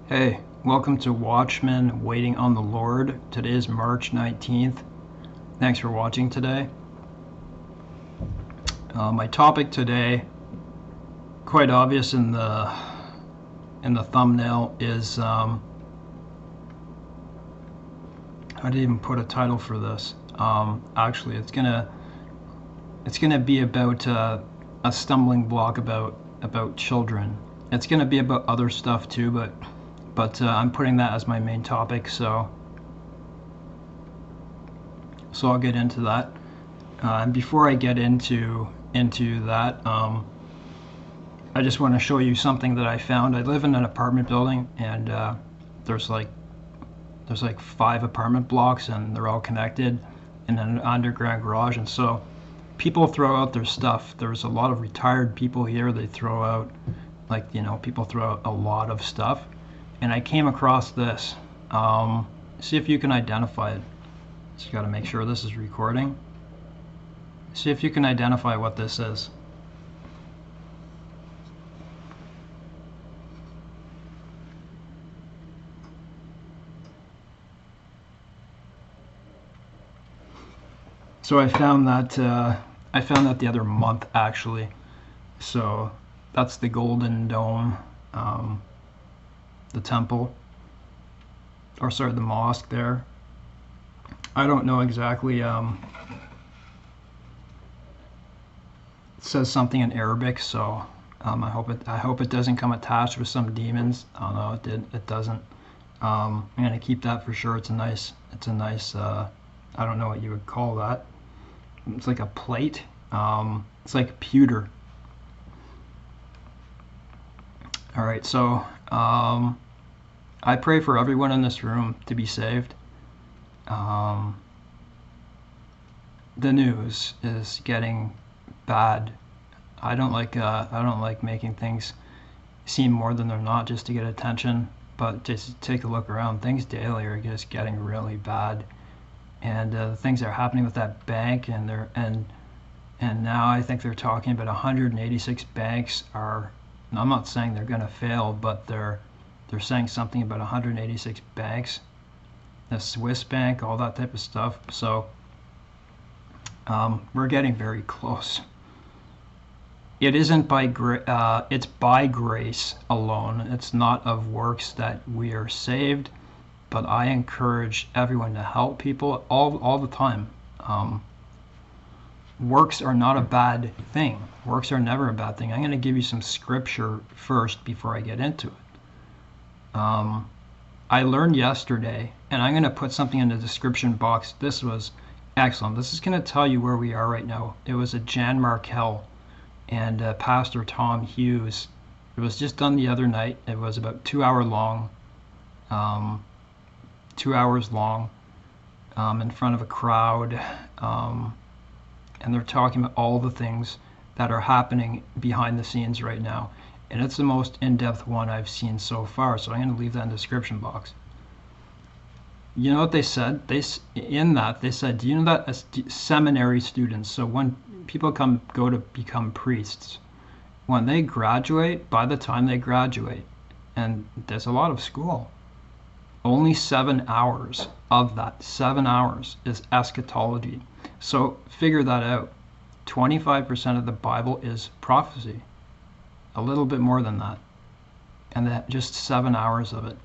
Hey, welcome to Watchmen Waiting on the Lord. Today is March 19th. Thanks for watching today. My topic today, quite obvious in the thumbnail, is I didn't even put a title for this. Actually, it's gonna be about a stumbling block about children. It's gonna be about other stuff too, but I'm putting that as my main topic, so I'll get into that. And before I get into that, I just want to show you something that I found. I live in an apartment building, and there's like 5 apartment blocks, and they're all connected in an underground garage. And so people throw out their stuff. There's a lot of retired people here. They throw out, people throw out a lot of stuff. And I came across this. See if you can identify it. So you got to make sure this is recording. See if you can identify what this is. So I found that the other month, actually. So that's the Golden Dome, the temple, or sorry, the mosque there. I don't know exactly. It says something in Arabic, so I hope it doesn't come attached with some demons. Oh no, it doesn't. I'm gonna keep that for sure. It's a nice. I don't know what you would call that. It's like a plate. It's like pewter. All right, so I pray for everyone in this room to be saved. The news is getting bad. I don't like making things seem more than they're not just to get attention. But just take a look around. Things daily are just getting really bad, and the things that are happening with that bank, and now I think they're talking about 186 banks are. And I'm not saying they're going to fail, but they're saying something about 186 banks, the Swiss bank, all that type of stuff. So we're getting very close. It isn't by it's by grace alone. It's not of works that we are saved, but I encourage everyone to help people all the time. Works are not a bad thing. Works are never a bad thing. I'm going to give you some scripture first before I get into it. I learned yesterday, and I'm going to put something in the description box. This was excellent. This is going to tell you where we are right now. It was a Jan Markell and Pastor Tom Hughes. It was just done the other night. It was about 2 hours long. 2 hours long, in front of a crowd. And they're talking about all the things that are happening behind the scenes right now. And it's the most in-depth one I've seen so far, so I'm going to leave that in the description box. You know what they said? They said, do you know that seminary students, so when people go to become priests, when they graduate, by the time they graduate, and there's a lot of school, only 7 hours of that, 7 hours, is eschatology. So figure that out. 25% of the Bible is prophecy. A little bit more than that. And that just 7 hours of it.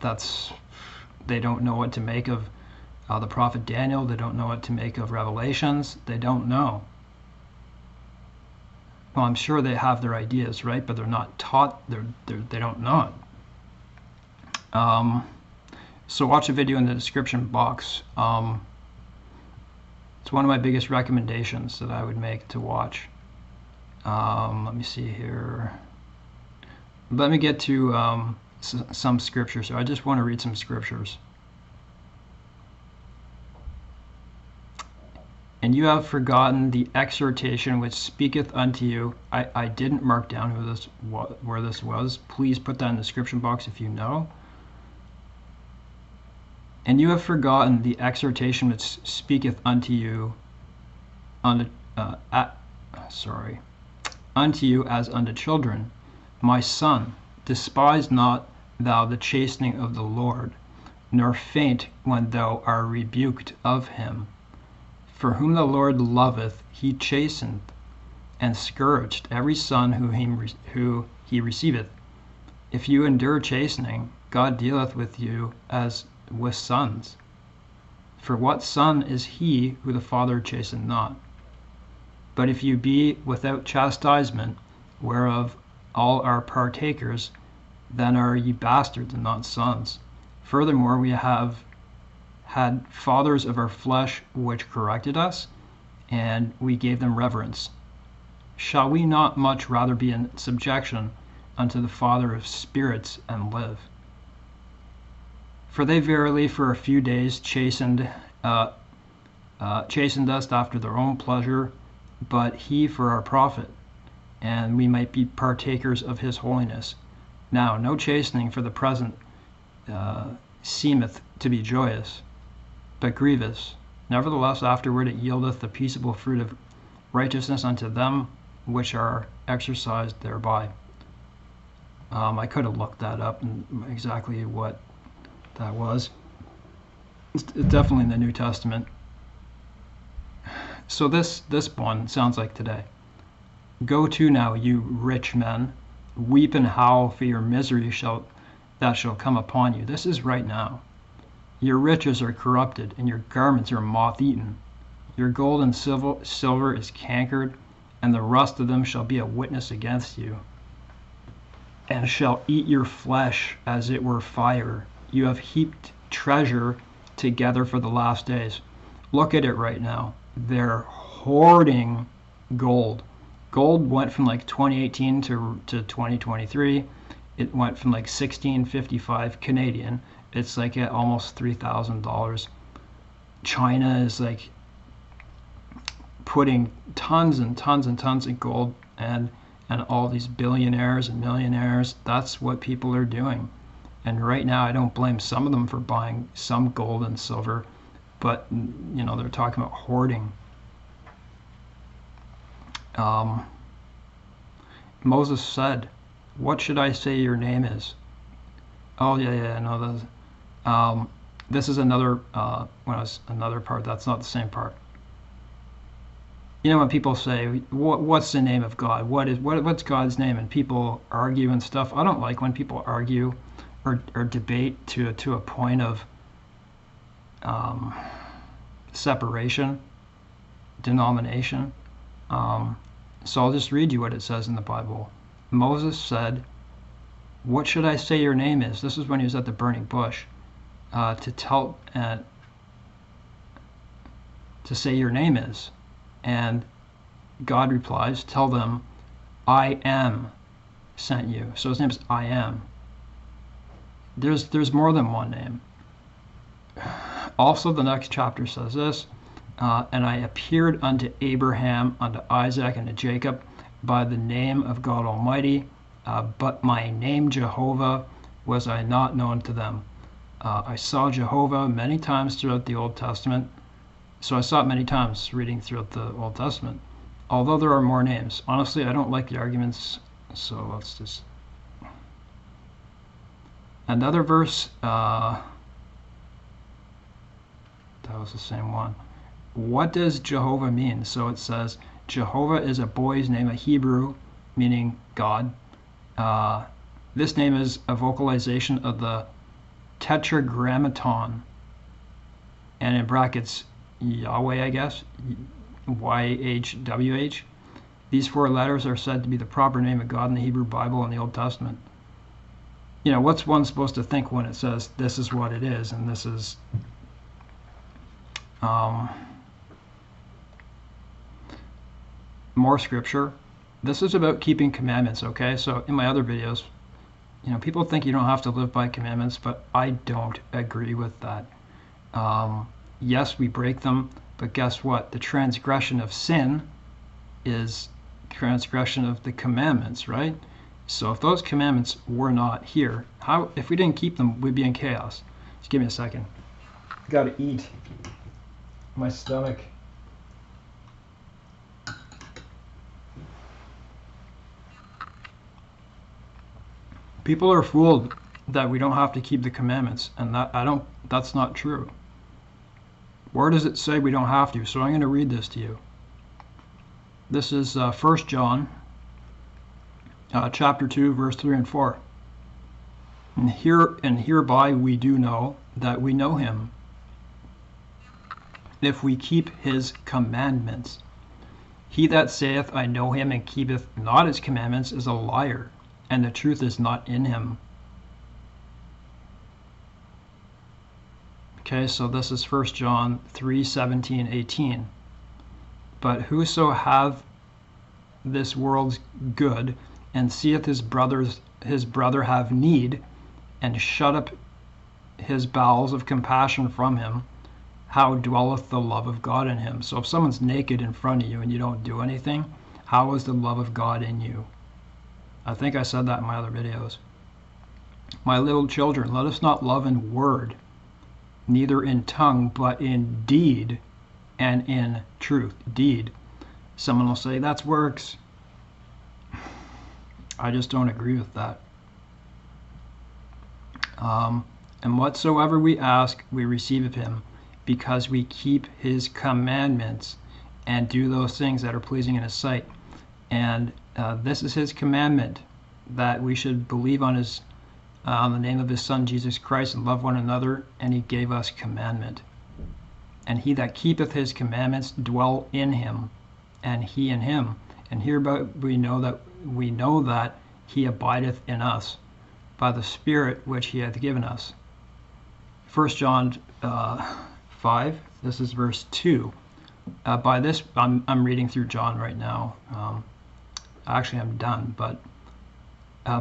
That's they don't know what to make of the prophet Daniel. They don't know what to make of Revelations. They don't know. Well, I'm sure they have their ideas, right? But they're not taught. They don't know it. So watch a video in the description box. It's one of my biggest recommendations that I would make to watch. Let me see here. Let me get to some scriptures. So I just want to read some scriptures. And you have forgotten the exhortation which speaketh unto you. I didn't mark down where this was. Please put that in the description box if you know. And you have forgotten the exhortation which speaketh unto you, unto you as unto children. My son, despise not thou the chastening of the Lord, nor faint when thou art rebuked of him. For whom the Lord loveth, he chasteneth, and scourged every son who he receiveth. If you endure chastening, God dealeth with you as with sons. For what son is he who the Father chasteneth not? But if you be without chastisement, whereof all are partakers, then are ye bastards and not sons. Furthermore, we have had fathers of our flesh which corrected us, and we gave them reverence. Shall we not much rather be in subjection unto the Father of spirits and live? For they verily for a few days chastened us after their own pleasure, but he for our profit, and we might be partakers of his holiness. Now no chastening for the present seemeth to be joyous, but grievous. Nevertheless afterward it yieldeth the peaceable fruit of righteousness unto them which are exercised thereby. I could have looked that up and exactly what that was. It's definitely in the New Testament. So this one sounds like today. Go to now, you rich men, weep and howl for your misery that shall come upon you. This is right now. Your riches are corrupted, and your garments are moth-eaten. Your gold and silver is cankered, and the rust of them shall be a witness against you, and shall eat your flesh as it were fire. You have heaped treasure together for the last days. Look at it right now. They're hoarding gold. Gold went from like 2018 to 2023. It went from like 1655 Canadian. It's like at almost $3,000. China is like putting tons and tons and tons of gold, and all these billionaires and millionaires, that's what people are doing. And right now I don't blame some of them for buying some gold and silver, but you know, they're talking about hoarding. Moses said, what should I say your name is? Oh yeah, no, this is another another part. That's not the same part. You know, when people say, what's the name of God? What's God's name? And people argue and stuff. I don't like when people argue or debate to a point of separation, denomination. So I'll just read you what it says in the Bible. Moses said, what should I say your name is? This is when he was at the burning bush. To say your name is. And God replies, tell them, I am sent you. So his name is I am. There's more than one name. Also the next chapter says this, and I appeared unto Abraham, unto Isaac, and to Jacob by the name of God Almighty, but my name Jehovah was I not known to them. I saw Jehovah many times throughout the Old Testament. So I saw it many times reading throughout the Old Testament, although there are more names. Honestly, I don't like the arguments, so let's just... Another verse, that was the same one. What does Jehovah mean? So it says, Jehovah is a boy's name, a Hebrew, meaning God. This name is a vocalization of the tetragrammaton, and in brackets, Yahweh, I guess, YHWH. These four letters are said to be the proper name of God in the Hebrew Bible and the Old Testament. You know, what's one supposed to think when it says this is what it is, and this is more scripture. This is about keeping commandments, okay? So in my other videos, you know, people think you don't have to live by commandments, but I don't agree with that. Yes, we break them, but guess what? The transgression of sin is transgression of the commandments, right? So if those commandments were not here, if we didn't keep them, we'd be in chaos. Just give me a second. I gotta eat. My stomach. People are fooled that we don't have to keep the commandments, and that's not true. Where does it say we don't have to? So I'm going to read this to you. This is 1 John chapter 2, verse 3 and 4. And hereby we do know that we know him, if we keep his commandments. He that saith, I know him, and keepeth not his commandments, is a liar, and the truth is not in him. Okay, so this is 1 John 3, 17, 18. But whoso hath this world's good, and seeth his brother have need, and shut up his bowels of compassion from him, how dwelleth the love of God in him? So if someone's naked in front of you and you don't do anything, how is the love of God in you? I think I said that in my other videos. My little children, let us not love in word, neither in tongue, but in deed and in truth. Deed. Someone will say, that's works. I just don't agree with that. And whatsoever we ask, we receive of him, because we keep his commandments and do those things that are pleasing in his sight. And this is his commandment, that we should believe on the name of his Son, Jesus Christ, and love one another, and he gave us commandment. And he that keepeth his commandments dwell in him, and he in him. And hereby we know that he abideth in us, by the Spirit which he hath given us. 1 John 5, this is verse 2. By this, I'm reading through John right now. Actually, I'm done, but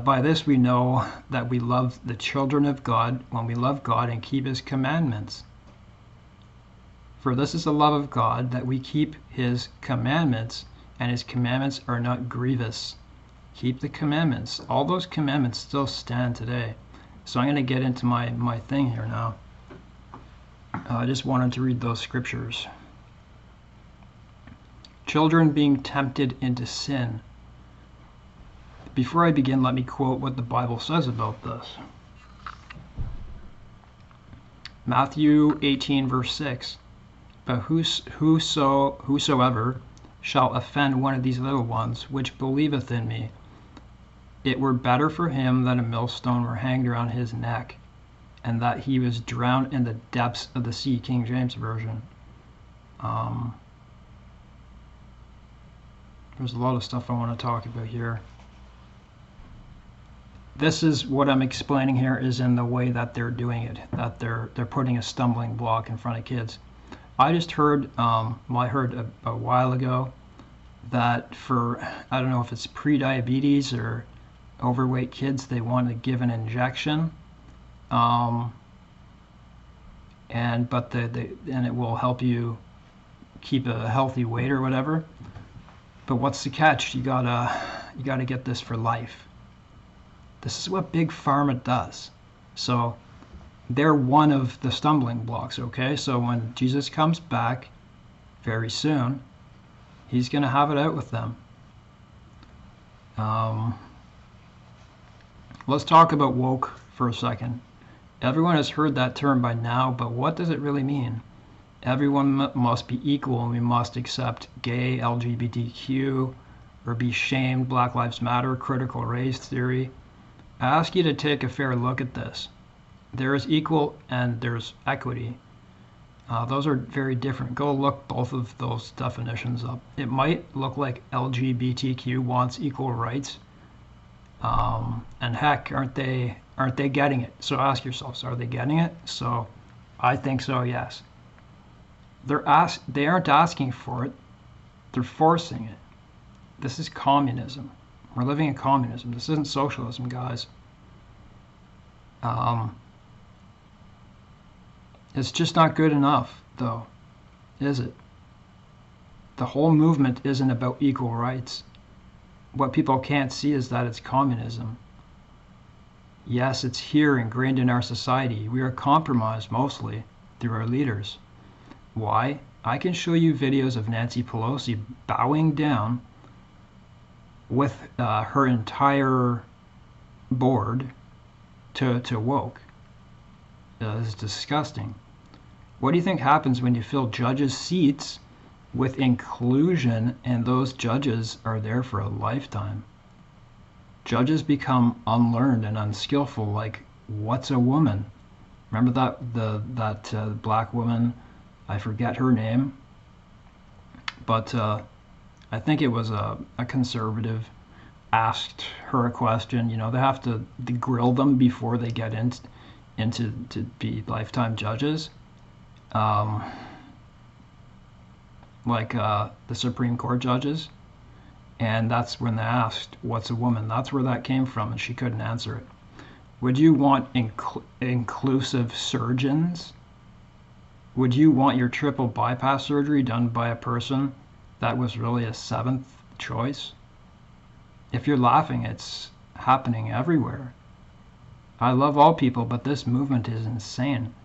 by this we know that we love the children of God, when we love God and keep his commandments. For this is the love of God, that we keep his commandments, and his commandments are not grievous. Keep the commandments. All those commandments still stand today. So I'm going to get into my thing here now. I just wanted to read those scriptures. Children being tempted into sin. Before I begin, let me quote what the Bible says about this. Matthew 18, verse 6. But whosoever shall offend one of these little ones, which believeth in me, it were better for him that a millstone were hanged around his neck, and that he was drowned in the depths of the sea. King James Version. There's a lot of stuff I want to talk about here. This is what I'm explaining here, is in the way that they're doing it, that they're putting a stumbling block in front of kids. I just heard, I heard a while ago that for, I don't know if it's pre-diabetes or overweight kids, they want to give an injection, and it will help you keep a healthy weight or whatever. But what's the catch? You gotta get this for life. This is what Big Pharma does. So they're one of the stumbling blocks, okay? So when Jesus comes back very soon, he's going to have it out with them. Let's talk about woke for a second. Everyone has heard that term by now, but what does it really mean? Everyone must be equal, and we must accept gay, LGBTQ, or be shamed, Black Lives Matter, critical race theory. I ask you to take a fair look at this. There is equal and there's equity. Those are very different. Go look both of those definitions up. It might look like LGBTQ wants equal rights, and heck, aren't they getting it? So ask yourselves, are they getting it? So I think so, yes. They aren't asking for it, they're forcing it. This is communism. We're living in communism. This isn't socialism, guys. It's just not good enough, though, is it? The whole movement isn't about equal rights. What people can't see is that it's communism. Yes, it's here ingrained in our society. We are compromised mostly through our leaders. Why? I can show you videos of Nancy Pelosi bowing down with her entire board to woke. It's disgusting. What do you think happens when you fill judges' seats with inclusion and those judges are there for a lifetime? Judges become unlearned and unskillful, like, what's a woman? Remember that black woman, I forget her name, but I think it was a conservative asked her a question. You know, they have to grill them before they get into to be lifetime judges. Like the Supreme Court judges. And that's when they asked, what's a woman? That's where that came from, and she couldn't answer it. Would you want inclusive surgeons? Would you want your triple bypass surgery done by a person that was really a seventh choice? If you're laughing, it's happening everywhere. I love all people, but this movement is insane.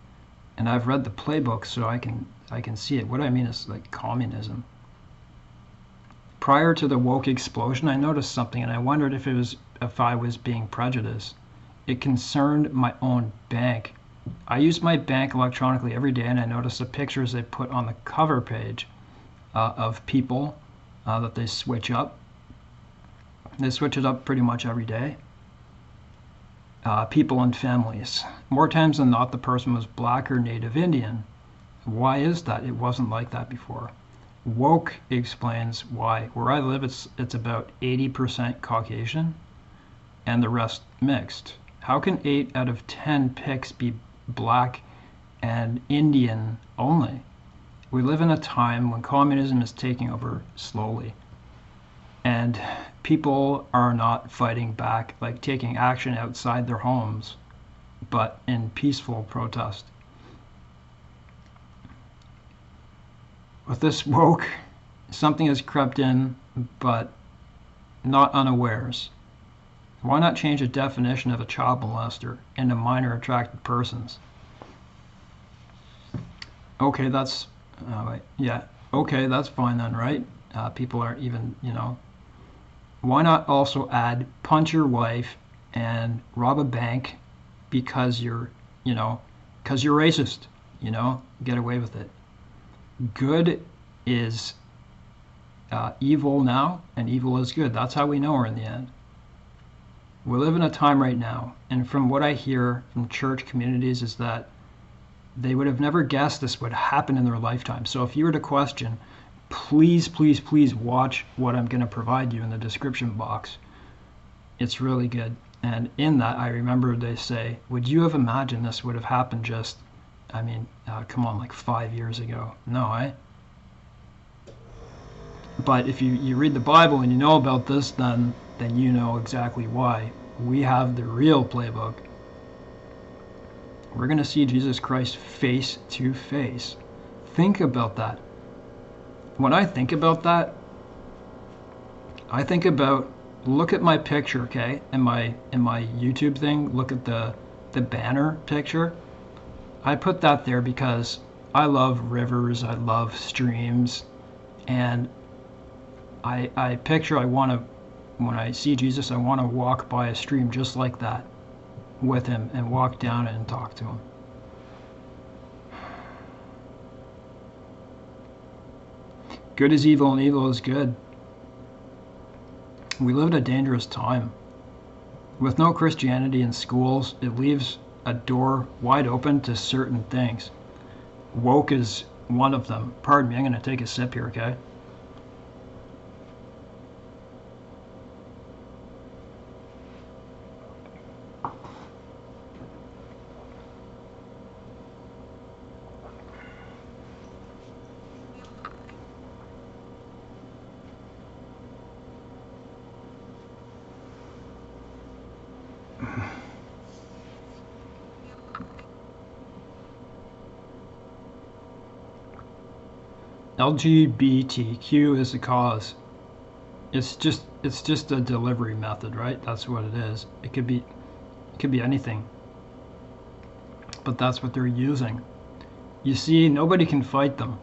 And I've read the playbook, so I can see it. What I mean is like communism. Prior to the woke explosion, I noticed something, and I wondered if I was being prejudiced. It concerned my own bank. I use my bank electronically every day, and I noticed the pictures they put on the cover page of people that they switch up. They switch it up pretty much every day. People and families. More times than not, the person was black or Native Indian. Why is that? It wasn't like that before. Woke explains why. Where I live, it's about 80% Caucasian and the rest mixed. How can 8 out of 10 picks be black and Indian only? We live in a time when communism is taking over slowly, and people are not fighting back, like taking action outside their homes, but in peaceful protest. With this woke, something has crept in, but not unawares. Why not change the definition of a child molester into minor attracted persons? Okay, that's yeah. Okay, that's fine then, right? People aren't even, you know. Why not also add punch your wife and rob a bank because you're racist? You know, get away with it. Good is evil now, and evil is good. That's how we know her in the end. We live in a time right now, and from what I hear from church communities is that they would have never guessed this would happen in their lifetime. So if you were to question, please, please, please watch what I'm going to provide you in the description box. It's really good. And in that, I remember they say, would you have imagined this would have happened just, come on, like 5 years ago? No, But if you read the Bible and you know about this, then you know exactly why. We have the real playbook. We're going to see Jesus Christ face to face. Think about that. When I think about that, I think about, look at my picture, okay? In my YouTube thing, look at the banner picture. I put that there because I love rivers, I love streams, and I picture when I see Jesus, I want to walk by a stream just like that with him and walk down it and talk to him. Good is evil and evil is good. We live in a dangerous time. With no Christianity in schools, it leaves a door wide open to certain things. Woke is one of them. Pardon me, I'm going to take a sip here, okay? LGBTQ is the cause. It's just a delivery method, right? That's what it is. It could be anything. But that's what they're using. You see, nobody can fight them.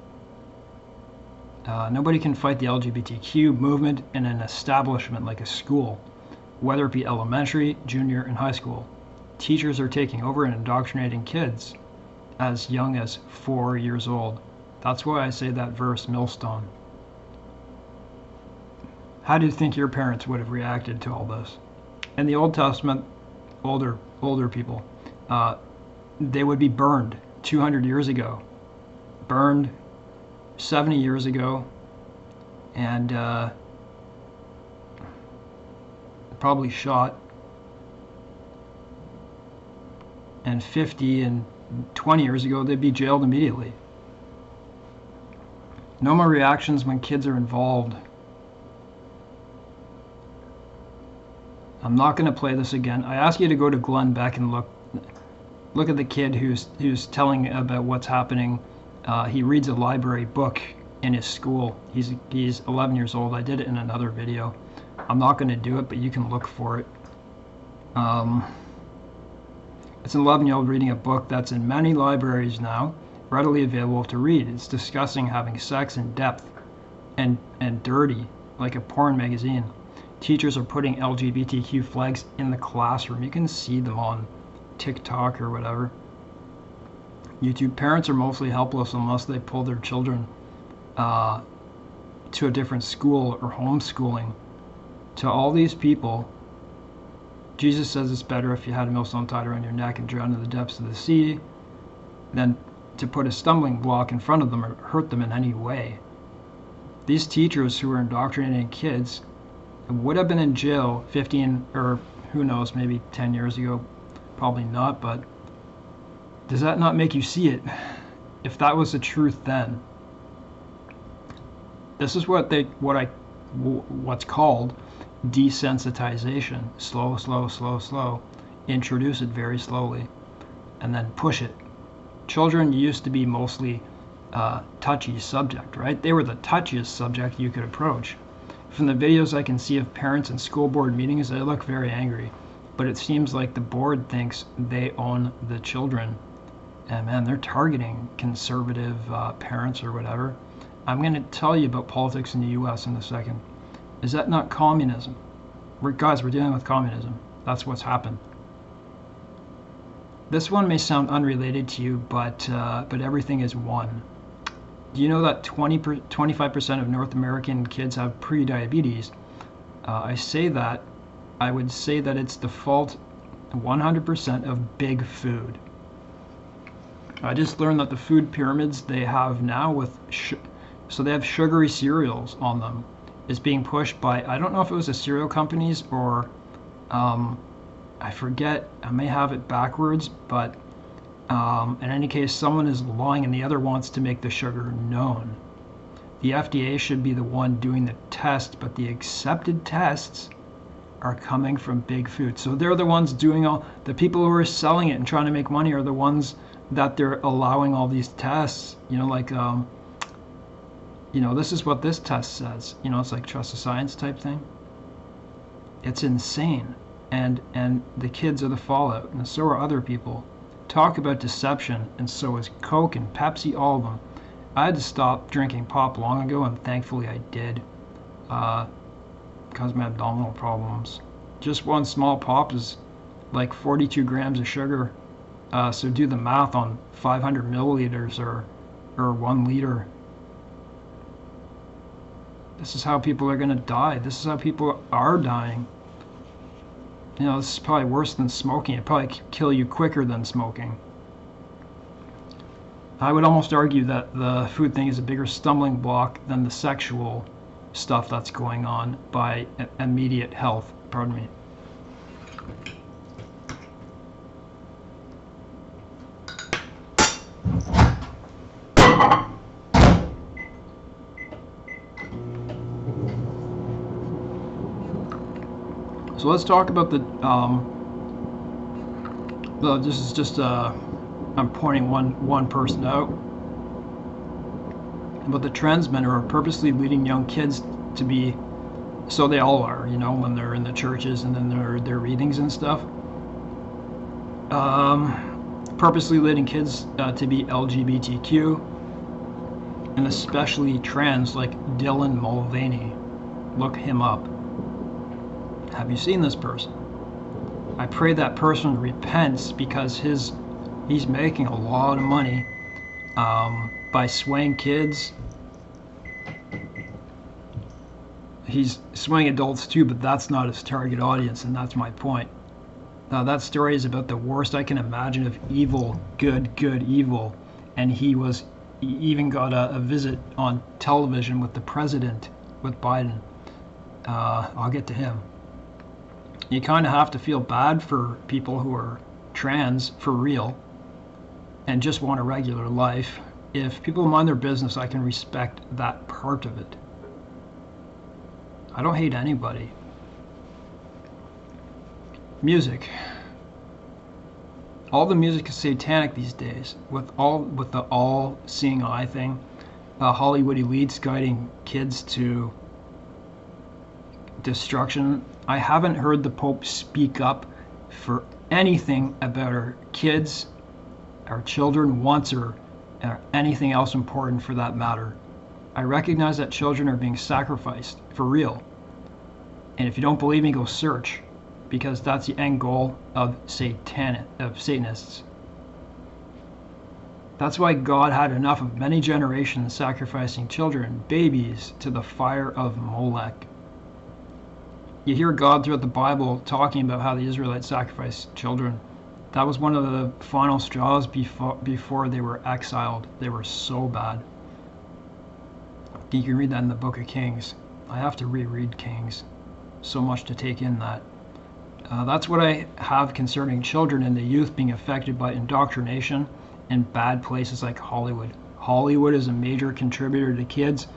Nobody can fight the LGBTQ movement in an establishment like a school, whether it be elementary, junior, and high school. Teachers are taking over and indoctrinating kids as young as 4 years old. That's why I say that verse, Millstone. How do you think your parents would have reacted to all this? In the Old Testament, older people, they would be burned 200 years ago, burned 70 years ago, and probably shot, and 50 and 20 years ago they'd be jailed immediately. No more reactions when kids are involved. I'm not going to play this again. I ask you to go to Glenn Beck and look at the kid who's telling about what's happening. He reads a library book in his school. He's 11 years old. I did it in another video. I'm not going to do it, but you can look for it. It's an 11-year-old reading a book that's in many libraries now, readily available to read. It's discussing having sex in depth and dirty, like a porn magazine. Teachers are putting LGBTQ flags in the classroom. You can see them on TikTok or whatever. YouTube. Parents are mostly helpless unless they pull their children to a different school or homeschooling. To all these people, Jesus says it's better if you had a millstone tied around your neck and drowned in the depths of the sea than to put a stumbling block in front of them or hurt them in any way. These teachers who are indoctrinating kids would have been in jail 15 or who knows, maybe 10 years ago. Probably not, but does that not make you see it? If that was the truth then. This is what's called desensitization. Slow, slow, slow, slow. Introduce it very slowly and then push it. Children used to be mostly touchy subject, right? They were the touchiest subject you could approach. From the videos I can see of parents in school board meetings, they look very angry. But it seems like the board thinks they own the children. And man, they're targeting conservative parents or whatever. I'm going to tell you about politics in the US in a second. Is that not communism? Guys, we're dealing with communism. That's what's happened. This one may sound unrelated to you, but everything is one. Do you know that 25% of North American kids have pre-diabetes? I would say that it's the fault 100% of big food. I just learned that the food pyramids they have now so they have sugary cereals on them is being pushed by, I don't know if it was the cereal companies or I forget, I may have it backwards, but in any case, someone is lying and the other wants to make the sugar known. The FDA should be the one doing the test, but the accepted tests are coming from big food. So they're the ones doing the people who are selling it and trying to make money are the ones that they're allowing all these tests. This is what this test says. It's like trust the science type thing. It's insane. And the kids are the fallout, and so are other people. Talk about deception, and so is Coke and Pepsi, all of them. I had to stop drinking pop long ago, and thankfully I did, because of my abdominal problems. Just one small pop is like 42 grams of sugar, so do the math on 500 milliliters or 1 liter. This is how people are going to die. This is how people are dying. This is probably worse than smoking. It probably kill you quicker than smoking. I would almost argue that the food thing is a bigger stumbling block than the sexual stuff that's going on by immediate health. Pardon me. So let's talk about this is just I'm pointing one person out. But the trends men are purposely leading young kids to be, so they all are, when they're in the churches and then their readings and stuff. Purposely leading kids to be LGBTQ, and especially trans, like Dylan Mulvaney. Look him up. Have you seen this person? I pray that person repents, because he's making a lot of money by swaying kids. He's swaying adults too, but that's not his target audience, and that's my point. Now, that story is about the worst I can imagine of evil, good, evil, and he even got a visit on television with the president, with Biden. I'll get to him. You kind of have to feel bad for people who are trans for real and just want a regular life. If people mind their business, I can respect that part of it. I don't hate anybody. Music. All the music is satanic these days, with the all-seeing eye thing. Hollywood elites guiding kids to destruction. I haven't heard the Pope speak up for anything about our kids, our children once, or anything else important for that matter. I recognize that children are being sacrificed for real. And if you don't believe me, go search, because that's the end goal of Satanists. That's why God had enough of many generations sacrificing children, babies, to the fire of Molech. You hear God throughout the Bible talking about how the Israelites sacrificed children. That was one of the final straws before they were exiled. They were so bad. You can read that in the book of Kings. I have to reread Kings. So much to take in that. That's what I have concerning children and the youth being affected by indoctrination in bad places like Hollywood. Hollywood is a major contributor to kids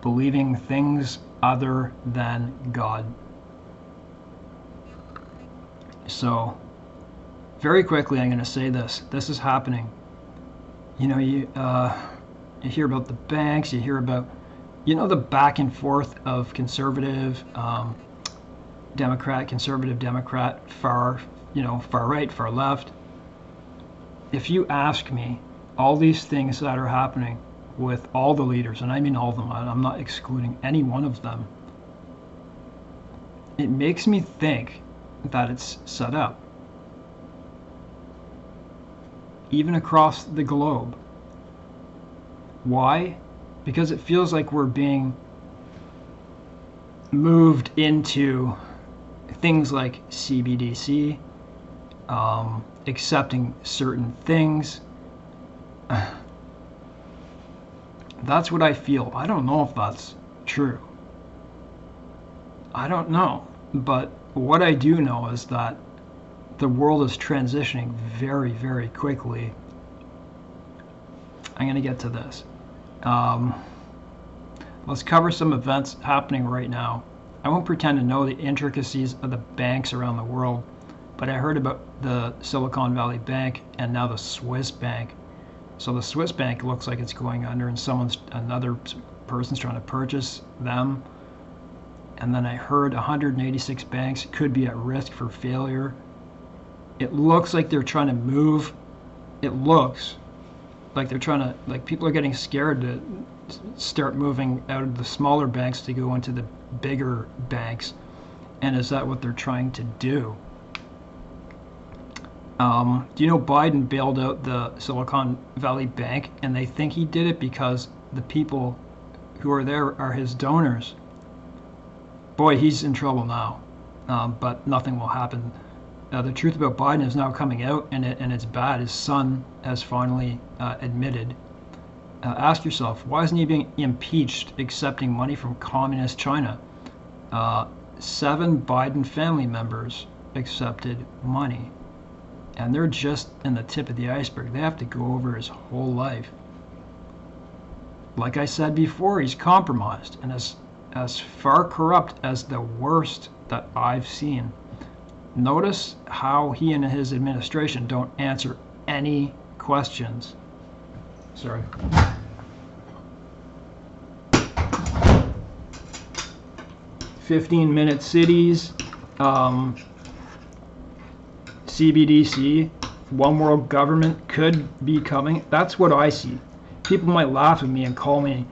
believing things other than God. So, very quickly, I'm going to say this. This is happening. You know, you hear about the banks, you hear about, the back and forth of conservative, Democrat, conservative Democrat, far right, far left. If you ask me, all these things that are happening with all the leaders, and I mean all of them, I'm not excluding any one of them, it makes me think that it's set up. Even across the globe. Why? Because it feels like we're being moved into things like CBDC, accepting certain things. That's what I feel. I don't know if that's true. I don't know. But what I do know is that the world is transitioning very, very quickly. I'm going to get to this. Let's cover some events happening right now. I won't pretend to know the intricacies of the banks around the world, but I heard about the Silicon Valley Bank and now the Swiss bank. So the Swiss bank looks like it's going under, and another person's trying to purchase them. And then I heard 186 banks could be at risk for failure. It looks like they're trying to move. It looks like they're trying to, like, people are getting scared to start moving out of the smaller banks to go into the bigger banks. And is that what they're trying to do? Do you know Biden bailed out the Silicon Valley Bank, and they think he did it because the people who are there are his donors? Boy, he's in trouble now, but nothing will happen. The truth about Biden is now coming out, and it's bad. His son has finally admitted. Ask yourself, why isn't he being impeached accepting money from communist China? 7 Biden family members accepted money, and they're just in the tip of the iceberg. They have to go over his whole life. Like I said before, he's compromised, and as far corrupt as the worst that I've seen. Notice how he and his administration don't answer any questions. Sorry. "15-minute cities, CBDC, one world government could be coming." That's what I see. People might laugh at me and call me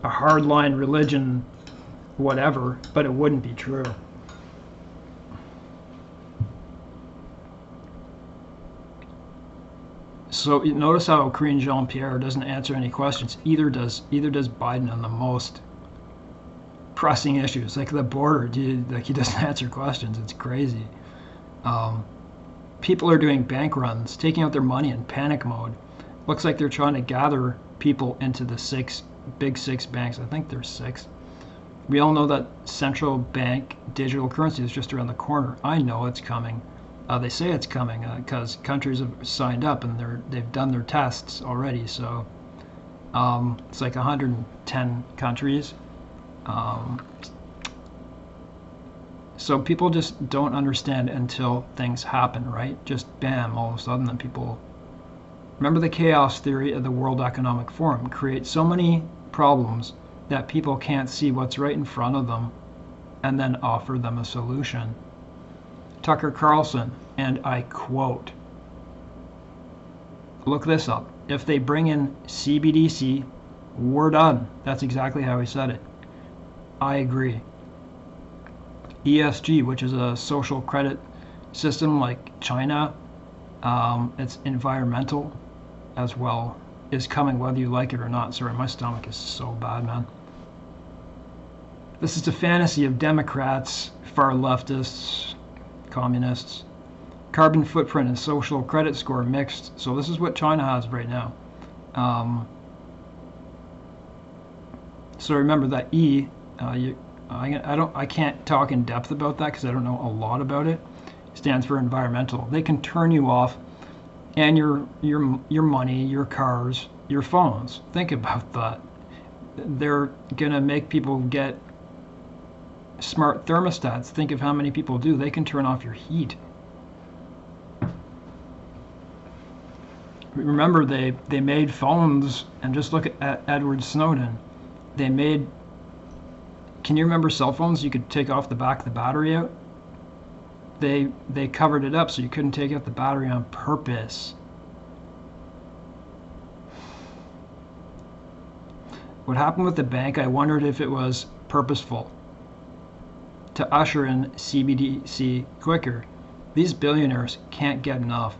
a hardline religion whatever, but it wouldn't be true. So you notice how Karine Jean-Pierre doesn't answer any questions. Either does Biden on the most pressing issues, like the border. Like he doesn't answer questions. It's crazy. People are doing bank runs, taking out their money in panic mode. Looks like they're trying to gather people into the big six banks. I think there's 6. We all know that central bank digital currency is just around the corner. I know it's coming. They say it's coming because countries have signed up and they've done their tests already. So it's like 110 countries. So people just don't understand until things happen, right? Just bam, all of a sudden, then people. Remember the chaos theory of the World Economic Forum: create so many problems that people can't see what's right in front of them and then offer them a solution. Tucker Carlson, and I quote, look this up, if they bring in CBDC, we're done. That's exactly how he said it. I agree. ESG, which is a social credit system like China, it's environmental as well, is coming whether you like it or not. Sorry, my stomach is so bad, man. This is the fantasy of Democrats, far leftists, communists. Carbon footprint and social credit score mixed. So this is what China has right now. So remember that E. I can't talk in depth about that because I don't know a lot about it. It stands for environmental. They can turn you off, and your money, your cars, your phones. Think about that. They're gonna make people get smart thermostats. Think of how many people do. They can turn off your heat. Remember, they made phones, and just look at Edward Snowden. They made. Can you remember cell phones? You could take off the back of the battery out. They covered it up so you couldn't take out the battery on purpose. What happened with the bank? I wondered if it was purposeful to usher in CBDC quicker. These billionaires can't get enough.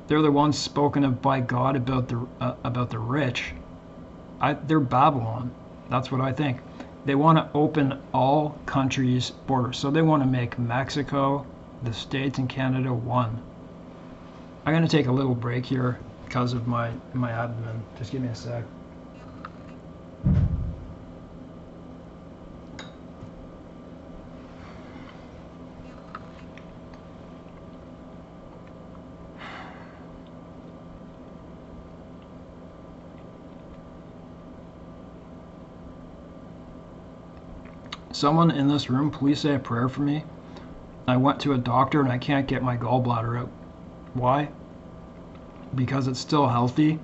They're the ones spoken of by God about the rich. They're Babylon. That's what I think. They want to open all countries' borders. So they want to make Mexico, the States, and Canada one. I'm going to take a little break here because of my abdomen. Just give me a sec. Someone in this room, please say a prayer for me. I went to a doctor and I can't get my gallbladder out. Why? Because it's still healthy.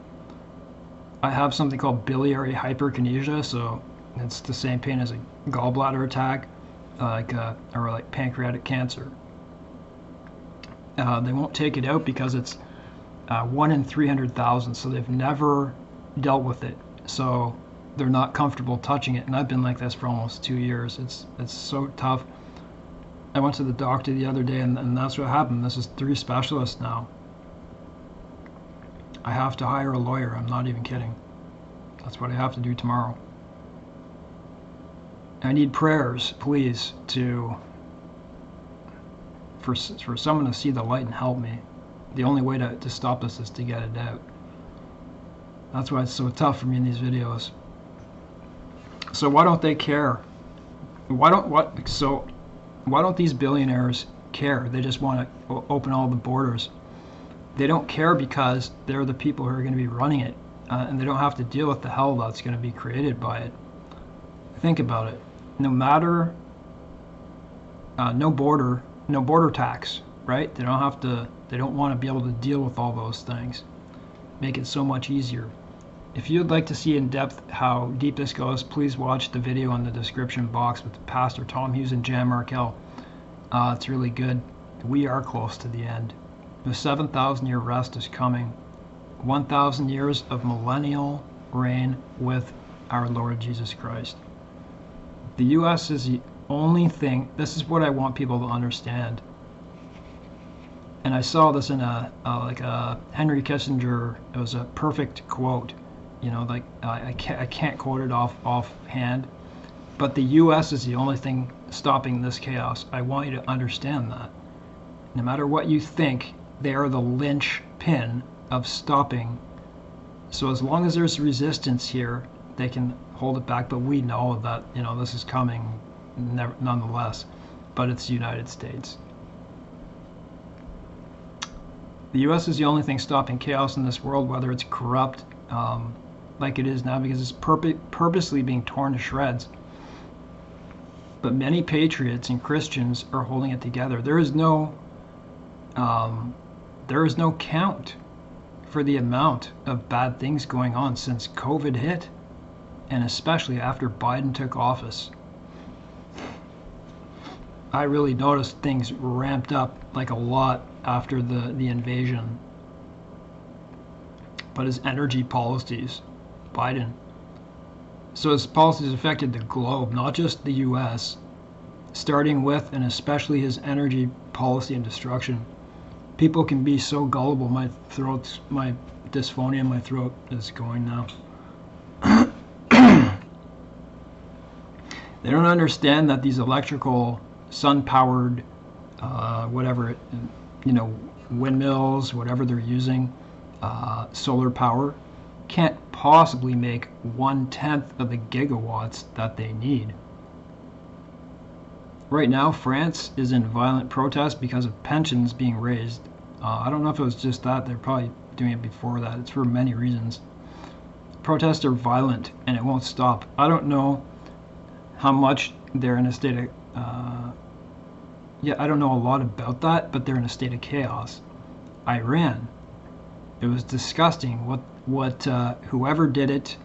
I have something called biliary hyperkinesia, so it's the same pain as a gallbladder attack, or like pancreatic cancer. They won't take it out because it's 1 in 300,000, so they've never dealt with it. So they're not comfortable touching it, and I've been like this for almost 2 years. It's so tough. I went to the doctor the other day, and that's what happened. This is 3 specialists now. I have to hire a lawyer. I'm not even kidding. That's what I have to do tomorrow. I need prayers, please, for someone to see the light and help me. The only way to stop this is to get it out. That's why it's so tough for me in these videos. So why don't they care? Why don't these billionaires care? They just want to open all the borders. They don't care because they're the people who are going to be running it, and they don't have to deal with the hell that's going to be created by it. Think about it. No matter, no border tax, right? They don't want to be able to deal with all those things. Make it so much easier. If you'd like to see in depth how deep this goes, please watch the video in the description box with Pastor Tom Hughes and Jan Markell. It's really good. We are close to the end. The 7,000-year rest is coming. 1,000 years of millennial reign with our Lord Jesus Christ. The U.S. is the only thing, this is what I want people to understand. And I saw this in a Henry Kissinger. It was a perfect quote. Like I can't quote it offhand, but the U.S. is the only thing stopping this chaos. I want you to understand that. No matter what you think, they are the linchpin of stopping. So as long as there's resistance here, they can hold it back. But we know that this is coming, nonetheless. But it's the United States. The U.S. is the only thing stopping chaos in this world, whether it's corrupt like it is now, because it's purposely being torn to shreds. But many patriots and Christians are holding it together. There is no count for the amount of bad things going on since COVID hit, and especially after Biden took office. I really noticed things ramped up like a lot after the invasion. But his energy policies, Biden. So his policies affected the globe, not just the U.S., starting with and especially his energy policy and destruction. People can be so gullible. My dysphonia in my throat is going now. They don't understand that these electrical, sun-powered, whatever, windmills, whatever they're using, solar power, can't possibly make 1/10 of the gigawatts that they need. Right now, France is in violent protest because of pensions being raised. I don't know if it was just that. They're probably doing it before that. It's for many reasons. Protests are violent, and it won't stop. I don't know how much they're in a state of... I don't know a lot about that, but they're in a state of chaos. Iran. It was disgusting what whoever did it.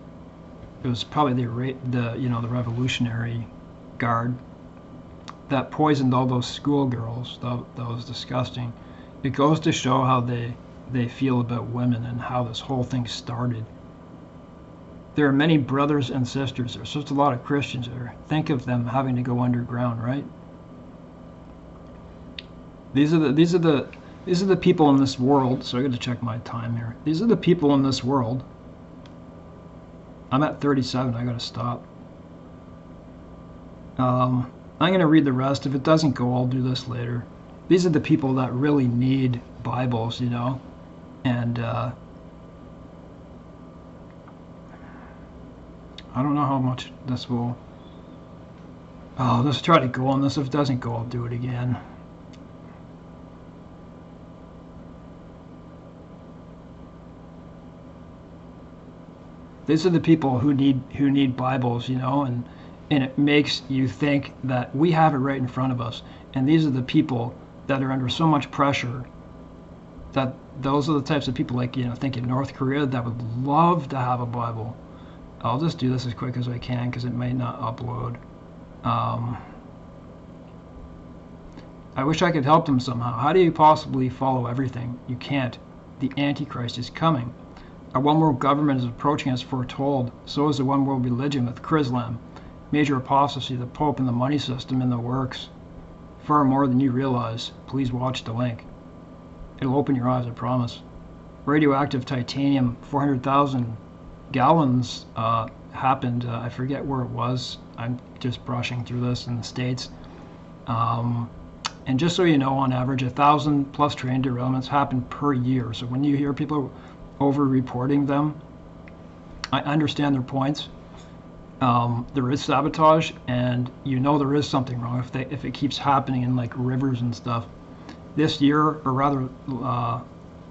It was probably the Revolutionary Guard that poisoned all those schoolgirls. That was disgusting. It goes to show how they feel about women and how this whole thing started. There are many brothers and sisters. There's just a lot of Christians there. Think of them having to go underground, right? These are the people in this world. So I got to check my time here. These are the people in this world. I'm at 37. I got to stop. I'm going to read the rest. If it doesn't go, I'll do this later. These are the people that really need Bibles, and I don't know how much this will... Oh, let's try to go on this. If it doesn't go, I'll do it again. These are the people who need Bibles, and it makes you think that we have it right in front of us. And these are the people that are under so much pressure that those are the types of people like, think in North Korea that would love to have a Bible. I'll just do this as quick as I can because it may not upload. I wish I could help them somehow. How do you possibly follow everything? You can't. The Antichrist is coming. Our one world government is approaching as foretold. So is the one world religion with Chrislam, major apostasy, the Pope, and the money system in the works. Far more than you realize. Please watch the link. It'll open your eyes, I promise. Radioactive titanium, 400,000 gallons happened. I forget where it was. I'm just brushing through this in the States. And just so you know, on average, 1,000 plus train derailments happen per year. So when you hear people over-reporting them, I understand their points. There is sabotage, and there is something wrong if it keeps happening in like rivers and stuff. This year, or rather the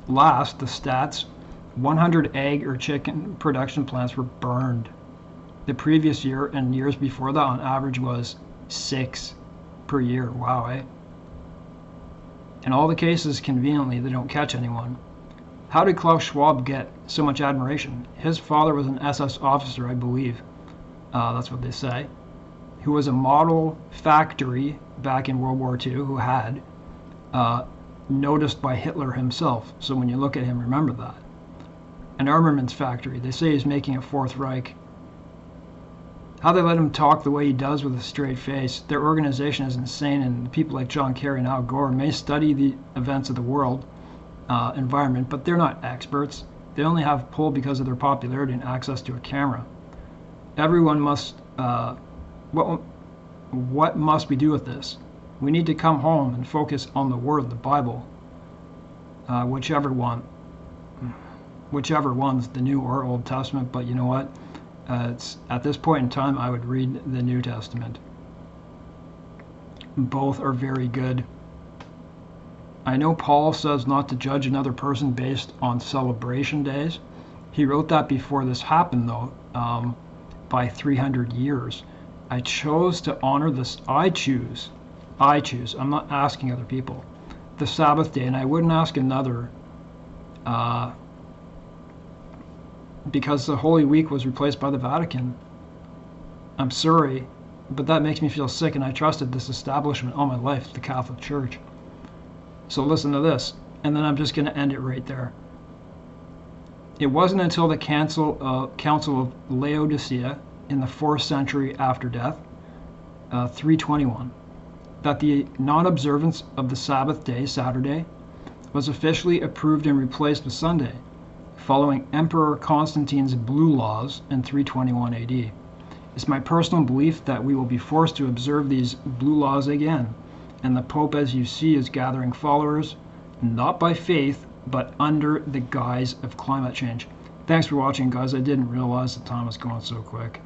stats, 100 egg or chicken production plants were burned. The previous year and years before that, on average, was 6 per year. Wow, eh? In all the cases, conveniently, they don't catch anyone. How did Klaus Schwab get so much admiration? His father was an SS officer, I believe. That's what they say. Who was a model factory back in World War II, who had noticed by Hitler himself. So when you look at him, remember that. An armaments factory. They say he's making a Fourth Reich. How they let him talk the way he does with a straight face. Their organization is insane, and people like John Kerry and Al Gore may study the events of the world environment, but they're not experts. They only have pull because of their popularity and access to a camera. Everyone must. What must we do with this? We need to come home and focus on the Word, the Bible, whichever one's the New or Old Testament. But you know what? It's at this point in time, I would read the New Testament. Both are very good. I know Paul says not to judge another person based on celebration days. He wrote that before this happened, though, by 300 years. I chose to honor this. I choose. I'm not asking other people. The Sabbath day, and I wouldn't ask another because the Holy Week was replaced by the Vatican. I'm sorry, but that makes me feel sick, and I trusted this establishment all my life, the Catholic Church. So listen to this, and then I'm just going to end it right there. It wasn't until the Council of Laodicea in the 4th century after death, 321, that the non-observance of the Sabbath day, Saturday, was officially approved and replaced with Sunday, following Emperor Constantine's Blue Laws in 321 AD. It's my personal belief that we will be forced to observe these Blue Laws again, and the Pope, as you see, is gathering followers, not by faith, but under the guise of climate change. Thanks for watching, guys. I didn't realize the time was going so quick.